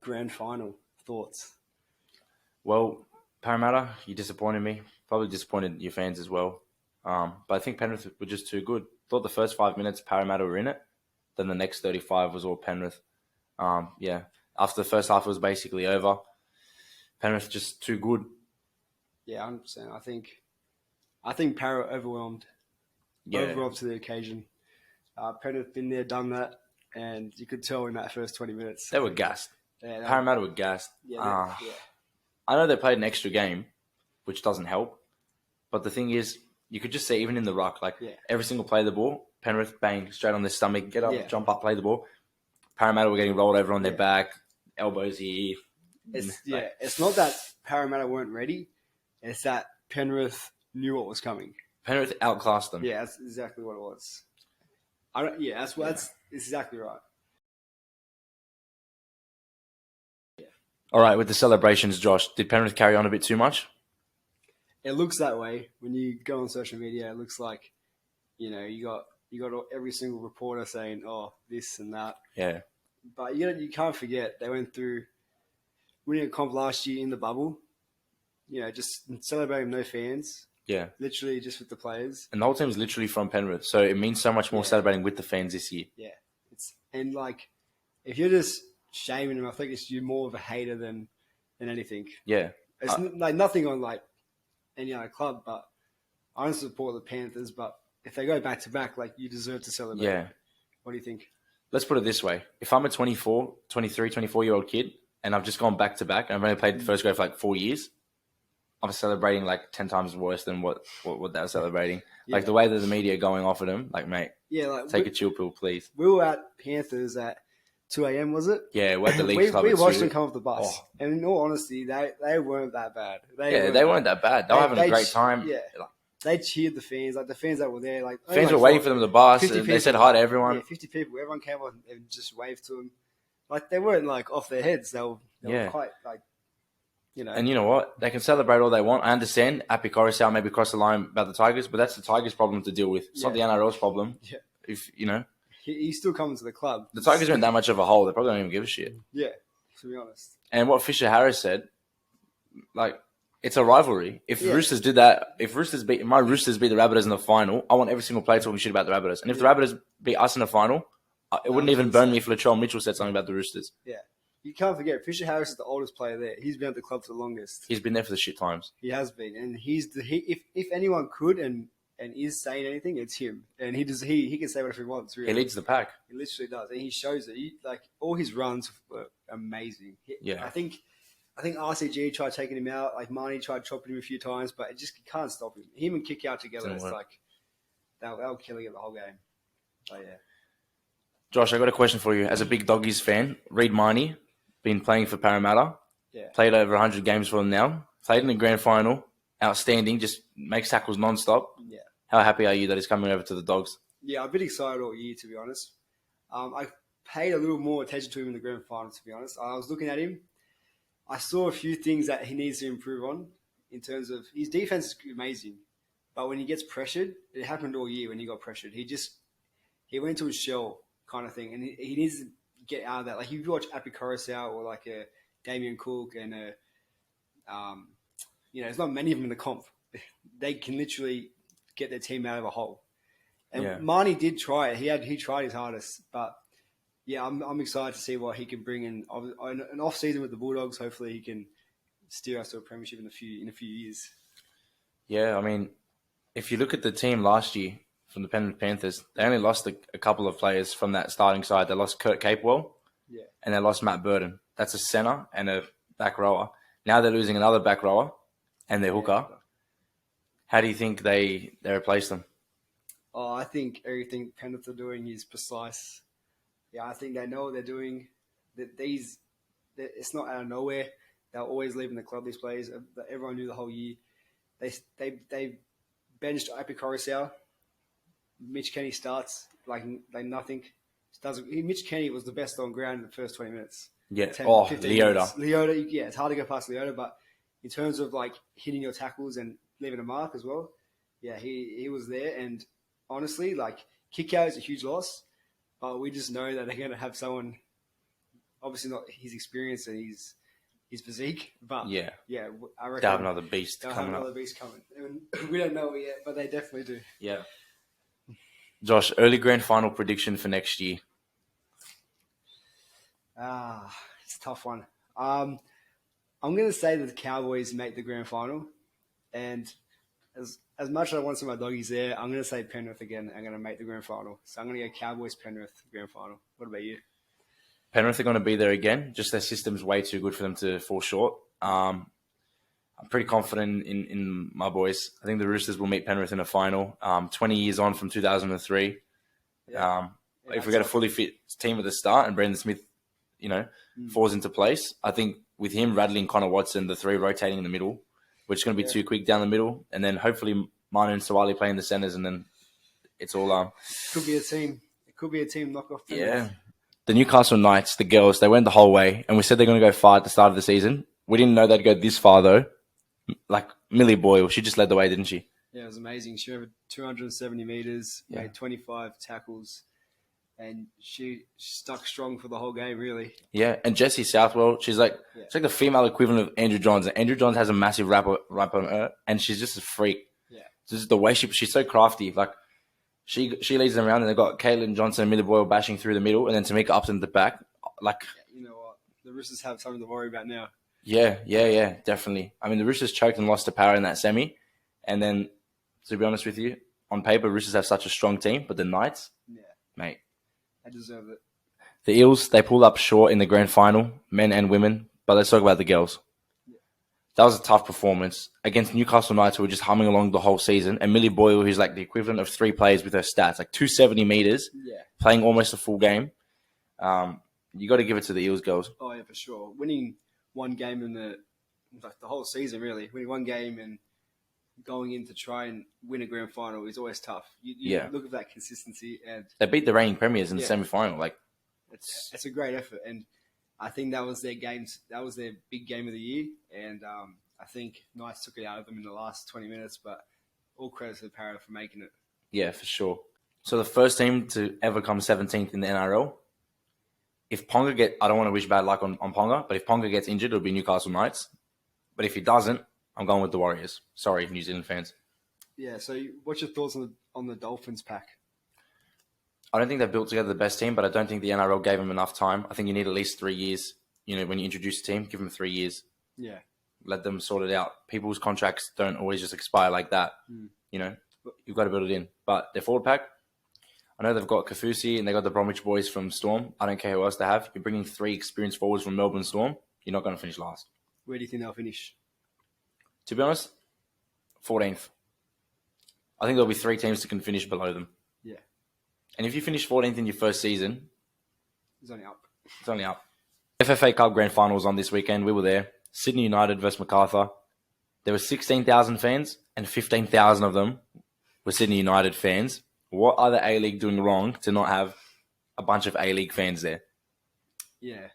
grand final thoughts? Well, Parramatta, you disappointed me. Probably disappointed your fans as well. But I think Penrith were just too good. Thought the first 5 minutes Parramatta were in it. Then the next 35 was all Penrith. After the first half, it was basically over. Penrith just too good. Yeah, 100%. I think Parrot overwhelmed to the occasion. Penrith been there, done that, and you could tell in that first 20 minutes. They were gassed. Yeah, Parramatta were gassed. Yeah. I know they played an extra game, which doesn't help. But the thing is, you could just see even in the ruck, every single play of the ball, Penrith, bang, straight on their stomach, get up, jump up, play the ball. Parramatta were getting rolled over on their back, elbows here. It's not that Parramatta weren't ready. It's that Penrith knew what was coming. Penrith outclassed them. Yeah, that's exactly what it was. That's exactly right. Yeah. All right, with the celebrations, Josh, did Penrith carry on a bit too much? It looks that way when you go on social media. It looks like, you got every single reporter saying, "Oh, this and that." Yeah. But you can't forget they went through winning a comp last year in the bubble. Just celebrating no fans. Yeah. Literally just with the players. And the whole team is literally from Penrith, so it means so much more celebrating with the fans this year. Yeah. If you're just shaming them, I think you're more of a hater than anything. Yeah. It's nothing on any other club, but I don't support the Panthers, but if they go back to back, you deserve to celebrate. Yeah. What do you think? Let's put it this way. If I'm a 24, 23, 24-year-old kid and I've just gone back to back and I've only played the first grade for 4 years, I'm celebrating 10 times worse than what they're celebrating. Yeah. The way that the media are going off at them, mate, take a chill pill, please. We were at Panthers at 2 a.m., was it? Yeah, we're at the League Club. We watched them come off the bus. And in all honesty, they weren't that bad. They weren't that bad. They were having a great time. Yeah. They cheered the fans, the fans that were there. Fans were waiting for them to bus. And they said hi to everyone. Yeah, 50 people. Everyone came on and just waved to them. They weren't off their heads. They were quite And you know what? They can celebrate all they want. I understand Api Coruscant maybe crossed the line about the Tigers, but that's the Tigers' problem to deal with. It's not the NRL's problem. Yeah. If he's still coming to the club. The Tigers are in that much of a hole. They probably don't even give a shit. Yeah, to be honest. And what Fisher Harris said, it's a rivalry. If Roosters did that, if my Roosters beat the Rabbitohs in the final, I want every single player talking shit about the Rabbitohs. And if the Rabbitohs beat us in the final, it wouldn't even burn me if Latrell Mitchell said something about the Roosters. Yeah. You can't forget, Fisher Harris is the oldest player there. He's been at the club for the longest. He's been there for the shit times. He has been. And if anyone could and is saying anything, it's him. And he can say whatever he wants, really. He leads the pack. He literally does. And he shows it. All his runs were amazing. Yeah. I think RCG tried taking him out. Marnie tried chopping him a few times, but you can't stop him. Him and kick out together, it's they were killing it the whole game. But yeah. Josh, I got a question for you. As a big Doggies fan, Reid Marnie, been playing for Parramatta. Yeah. Played over 100 games for them now. Played in the grand final. Outstanding. Just makes tackles non-stop. Yeah. How happy are you that he's coming over to the Dogs? Yeah, I've been excited all year, to be honest. I paid a little more attention to him in the grand final, to be honest. I was looking at him. I saw a few things that he needs to improve on in terms of his defense is amazing. But when he gets pressured, it happened all year when he got pressured. He went to his shell kind of thing. And he needs to get out of that. If you watch Api Coruscant or a Damien Cook and there's not many of them in the comp. They can literally get their team out of a hole. And Marnie did try it. He tried his hardest. But yeah, I'm excited to see what he can bring in an off season with the Bulldogs. Hopefully he can steer us to a premiership in a few years. Yeah, I mean, if you look at the team last year from the Penrith Panthers, they only lost a couple of players from that starting side. They lost Kurt Capewell, and they lost Matt Burton. That's a centre and a back rower. Now they're losing another back rower and their hooker. How do you think they replace them? Oh, I think everything Penrith are doing is precise. Yeah, I think they know what they're doing. It's not out of nowhere. They're always leaving the club, these players. Everyone knew the whole year. They benched Api Coruscant. Mitch Kenny starts like nothing. Mitch Kenny was the best on ground in the first 20 minutes. Yeah. 15 Leota. Leota, yeah, it's hard to go past Leota, but in terms of hitting your tackles and leaving a mark as well, yeah, he was there. And honestly, kick out is a huge loss, but we just know that they're going to have someone Obviously not his experience and his physique, but Yeah. I reckon They'll have another beast they'll coming have up. another beast coming. And we don't know it yet, but they definitely do. Yeah. Josh, early grand final prediction for next year. It's a tough one. I'm going to say that the Cowboys make the grand final, and as much as I want some of my doggies there, I'm going to say Penrith again. I'm going to make the grand final. So I'm going to go Cowboys Penrith grand final. What about you? Penrith are going to be there again. Just their system's way too good for them to fall short. I'm pretty confident in my boys. I think the Roosters will meet Penrith in a final. 20 years on from 2003. If we get a fully fit team at the start and Brandon Smith, falls into place, I think with him, Radley and Connor Watson, the three rotating in the middle, we're just going to be too quick down the middle. And then hopefully Manu and Sawali play in the centres, and then it's all... Could be a team. It could be a team knock-off. Yeah. The Newcastle Knights, the girls, they went the whole way, and we said they're going to go far at the start of the season. We didn't know they'd go this far, though. Like Millie Boyle, she just led the way, didn't she? Yeah, it was amazing. She over 270 meters, made 25 tackles, and she stuck strong for the whole game, really. Yeah, and Jessie Southwell, she's like it's like the female equivalent of Andrew Johns. And Andrew Johns has a massive rap on her, and she's just a freak. Yeah, just the way she's so crafty. Like she leads them around, and they've got Caitlin Johnson and Millie Boyle bashing through the middle, and then Tamika up in the back. Like, you know what, the Roosters have something to worry about now. Yeah, definitely. I mean, the Roosters choked and lost to Power in that semi, and then to be honest with you, on paper, Roosters have such a strong team, but the Knights, mate, they deserve it. The Eels, they pulled up short in the grand final, men and women, but let's talk about the girls. Yeah. That was a tough performance against Newcastle Knights, who were just humming along the whole season, and Millie Boyle, who's like the equivalent of 3 players with her stats, like 270 meters, playing almost a full game. You got to give it to the Eels girls. Oh yeah, for sure. Winning one game in the whole season, really. Winning one game and going in to try and win a grand final is always tough. You look at that consistency, and they beat the reigning premiers in the semi-final. Like, it's a great effort, and I think that was their games. That was their big game of the year, and I think Knights took it out of them in the last 20 minutes. But all credit to the Para for making it. Yeah, for sure. So the first team to ever come 17th in the NRL. If Ponga I don't want to wish bad luck on Ponga, but if Ponga gets injured, it'll be Newcastle Knights. But if he doesn't, I'm going with the Warriors. Sorry, New Zealand fans. Yeah, so what's your thoughts on the Dolphins pack? I don't think they've built together the best team, but I don't think the NRL gave them enough time. I think you need at least 3 years. When you introduce a team, give them 3 years. Yeah. Let them sort it out. People's contracts don't always just expire like that. You've got to build it in. But their forward pack, I know they've got Kafusi and they've got the Bromwich boys from Storm. I don't care who else they have. You're bringing 3 experienced forwards from Melbourne Storm. You're not going to finish last. Where do you think they'll finish? To be honest, 14th. I think there'll be 3 teams that can finish below them. Yeah. And if you finish 14th in your first season, it's only up. It's only up. FFA Cup Grand Final was on this weekend. We were there. Sydney United versus MacArthur. There were 16,000 fans, and 15,000 of them were Sydney United fans. What are the A-League doing wrong to not have a bunch of A-League fans there? Yeah.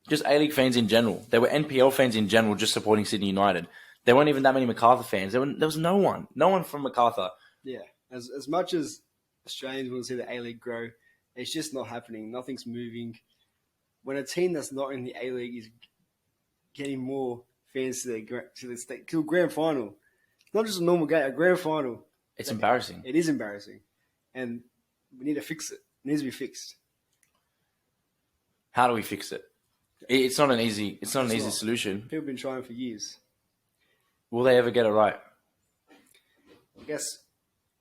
Just A-League fans in general. There were NPL fans in general just supporting Sydney United. There weren't even that many MacArthur fans. There was no one. No one from MacArthur. Yeah. As much as Australians want to see the A-League grow, it's just not happening. Nothing's moving. When a team that's not in the A-League is getting more fans to a grand final, it's not just a normal game, a grand final. It's embarrassing. It is embarrassing. And we need to fix it. It needs to be fixed. How do we fix it? It's not an easy solution. People have been trying for years. Will they ever get it right? I guess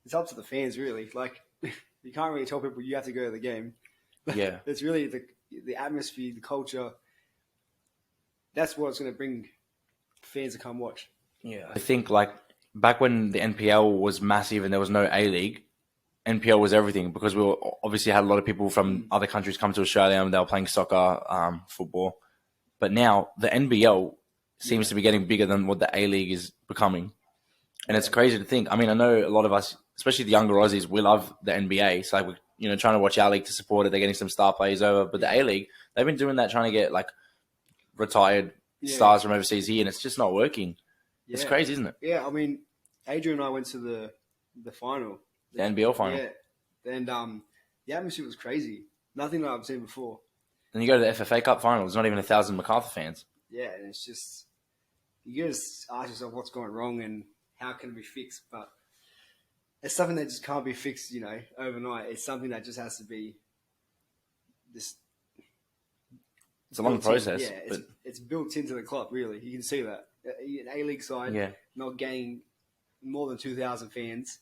it's up to the fans, really. Like, you can't really tell people you have to go to the game. Yeah. It's really the atmosphere, the culture. That's what's going to bring fans to come watch. Yeah. I think, like, back when the NPL was massive and there was no A-League, NPL was everything because we obviously had a lot of people from other countries come to Australia and they were playing soccer, football. But now the NBL seems to be getting bigger than what the A-League is becoming. And it's crazy to think. I mean, I know a lot of us, especially the younger Aussies, we love the NBA. So, like, we're trying to watch our league to support it. They're getting some star players over. But the A-League, they've been doing that, trying to get, like, retired stars from overseas here, and it's just not working. Yeah. It's crazy, isn't it? Yeah, I mean, Adrian and I went to the final. The NBL final. Yeah. And the atmosphere was crazy. Nothing that I've seen before. And you go to the FFA Cup final, there's not even 1,000 MacArthur fans. Yeah, and it's just you just ask yourself what's going wrong and how can it be fixed. But it's something that just can't be fixed, overnight. It's something that just has to be this. It's a long process. Yeah, it's built into the club. Really, you can see that an A-League side not getting more than 2,000 fans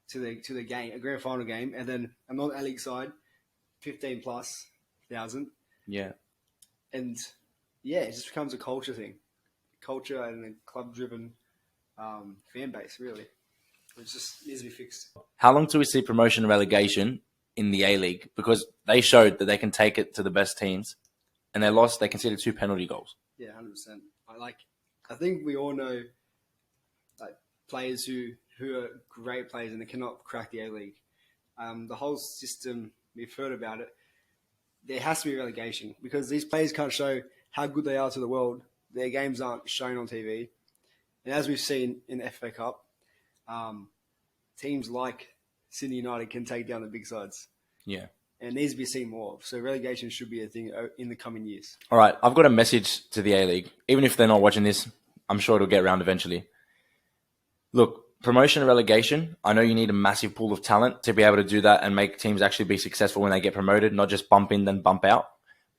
to the game, a grand final game, and then a non-A-League side, 15 plus thousand. Yeah, and it just becomes a culture thing, culture and a club-driven fan base. Really, it just needs to be fixed. How long till we see promotion and relegation in the A-League? Because they showed that they can take it to the best teams, and they lost. They conceded 2 penalty goals. Yeah, 100%. I think we all know players who are great players and they cannot crack the A-League. The whole system, we've heard about it. There has to be relegation because these players can't show how good they are to the world. Their games aren't shown on TV. And as we've seen in the FA Cup, teams like Sydney United can take down the big sides. Yeah. And it needs to be seen more of. So relegation should be a thing in the coming years. All right, I've got a message to the A-League. Even if they're not watching this, I'm sure it'll get around eventually. Look, promotion and relegation, I know you need a massive pool of talent to be able to do that and make teams actually be successful when they get promoted, not just bump in, then bump out.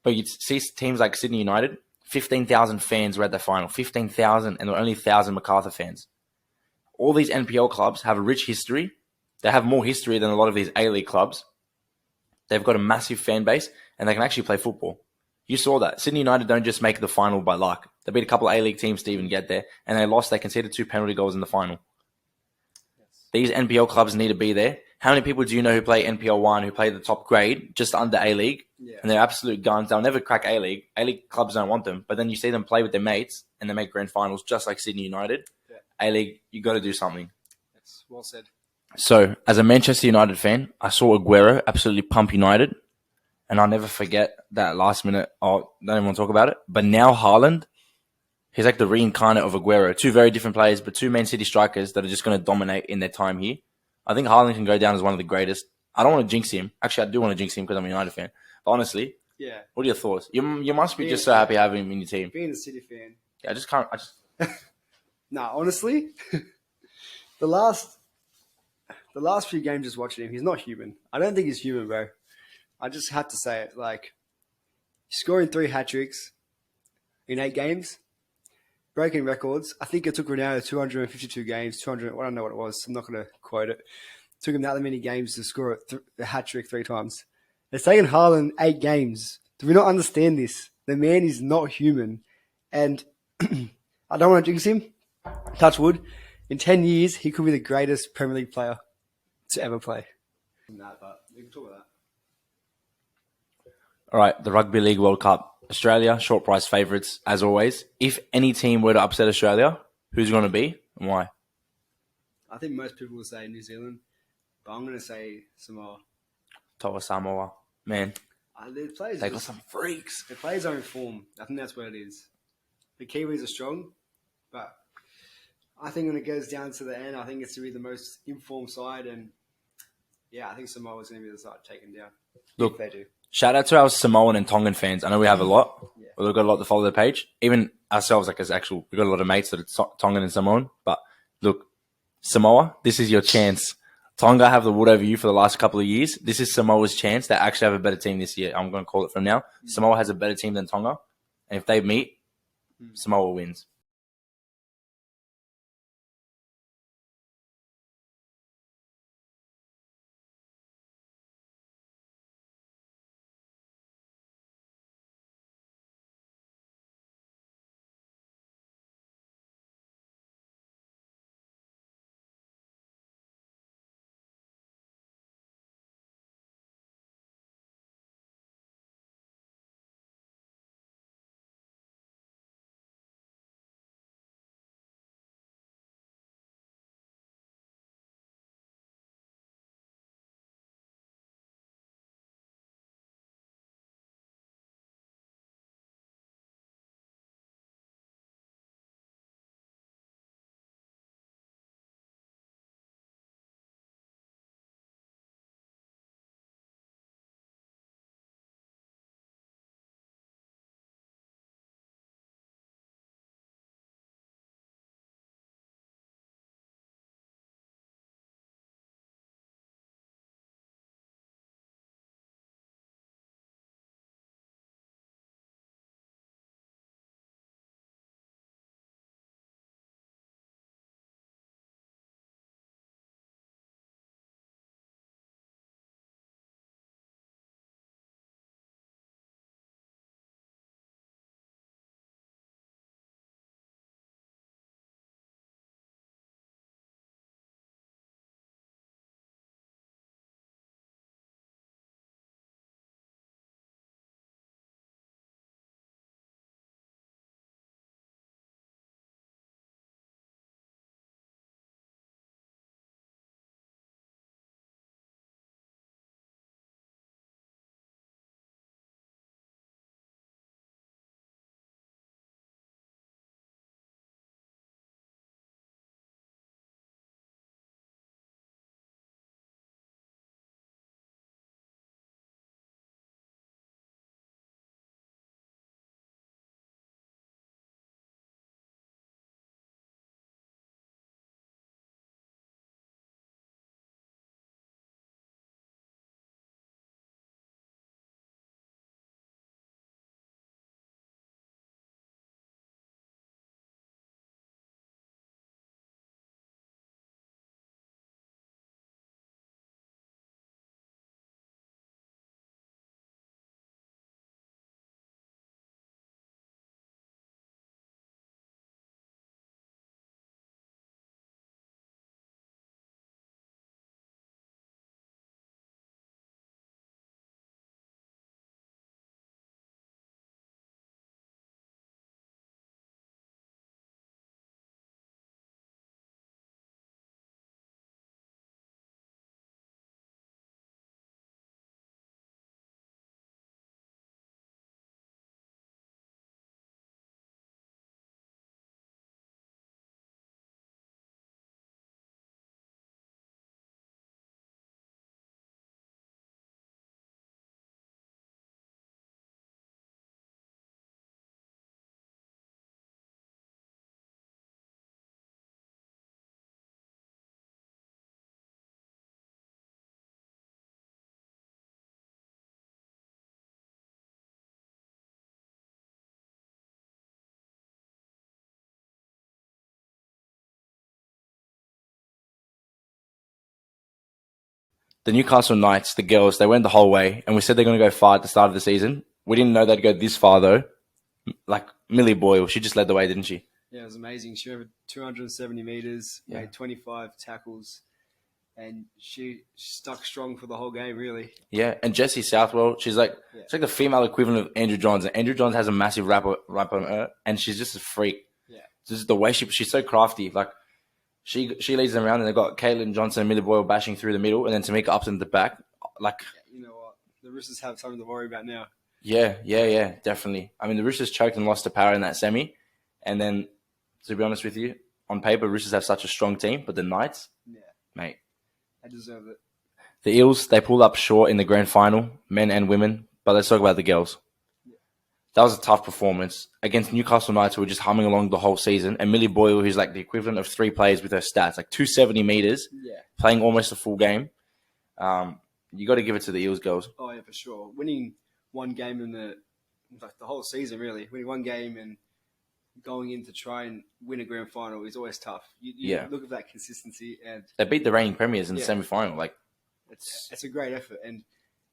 But you see teams like Sydney United, 15,000 fans were at the final, 15,000, and there were only 1,000 MacArthur fans. All these NPL clubs have a rich history. They have more history than a lot of these A-League clubs. They've got a massive fan base, and they can actually play football. You saw that. Sydney United don't just make the final by luck. They beat a couple of A-League teams to even get there, and they lost. They conceded 2 penalty goals in the final. These NPL clubs need to be there. How many people do you know who play NPL 1, who play the top grade, just under A-League? Yeah. And they're absolute guns. They'll never crack A-League. A-League clubs don't want them. But then you see them play with their mates, and they make grand finals, just like Sydney United. Yeah. A-League, you got to do something. That's well said. So, as a Manchester United fan, I saw Aguero absolutely pump United. And I'll never forget that last minute. Oh, don't even want to talk about it. But now Haaland, he's like the reincarnate of Aguero. 2 very different players, but 2 Man City strikers that are just going to dominate in their time here. I think Haaland can go down as one of the greatest. I don't want to jinx him. Actually, I do want to jinx him because I'm a United fan. But honestly, what are your thoughts? You must be just so happy having him in your team. Being a City fan. Yeah, I just can't. Nah, honestly, the last few games just watching him, he's not human. I don't think he's human, bro. I just have to say it. Scoring 3 hat-tricks in 8 games, breaking records. I think it took Ronaldo 252 games, 200. I don't know what it was. I'm not going to quote it. Took him that many games to score a hat-trick 3 times. It's taken Haaland 8 games. Do we not understand this? The man is not human. And I don't want to jinx him. Touch wood. In 10 years, he could be the greatest Premier League player to ever play. But we can talk about that. All right, the Rugby League World Cup. Australia, short price favourites, as always. If any team were to upset Australia, who's going to be and why? I think most people will say New Zealand, but I'm going to say Samoa. Toa Samoa. Man, they got some freaks. The players are in form. I think that's what it is. The Kiwis are strong, but I think when it goes down to the end, I think it's to be the most informed side. And, I think Samoa is going to be the side taken down. Look, if they do. Shout out to our Samoan and Tongan fans. I know we have a lot. Yeah. We've got a lot to follow the page. Even ourselves, we've got a lot of mates that are Tongan and Samoan. But look, Samoa, this is your chance. Tonga have the wood over you for the last couple of years. This is Samoa's chance. They actually have a better team this year. I'm going to call it from now. Samoa has a better team than Tonga. And if they meet, Samoa wins. the Newcastle Knights, the girls, they went the whole way, and we said they're going to go far at the start of the season. We didn't know they'd go this far, though. Like, Millie Boyle, she just led the way, didn't she? Yeah, it was amazing. She ran 270 meters, made 25 tackles, and she stuck strong for the whole game, really. Yeah, and Jessie Southwell, she's like the female equivalent of Andrew Johns. And Andrew Johns has a massive rap on her, and she's just a freak. Yeah, just the way she's so crafty. Like she leads them around, and they've got Caitlin Johnson and Millie Boyle bashing through the middle, and then Tamika up in the back. Like, you know what, the Roosters have something to worry about now. Yeah, definitely. I mean, the Roosters choked and lost to Power in that semi, and then, to be honest with you, on paper, Roosters have such a strong team, but the Knights, mate, they deserve it. The Eels, they pulled up short in the grand final, men and women, but let's talk about the girls. Yeah. That was a tough performance against Newcastle Knights, who were just humming along the whole season, and Millie Boyle, who's like the equivalent of 3 players with her stats, like 270 meters, playing almost a full game. You got to give it to the Eels girls. Oh yeah, for sure. Winning one game in the whole season, really. Winning one game and going in to try and win a grand final is always tough. You look at that consistency, and they beat the reigning premiers in the semi-final. Like, it's a great effort, and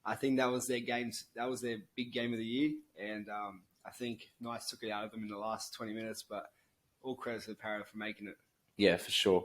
I think that was their games. That was their big game of the year, and I think Knights took it out of them in the last 20 minutes. But all credit to the Parra for making it. Yeah, for sure.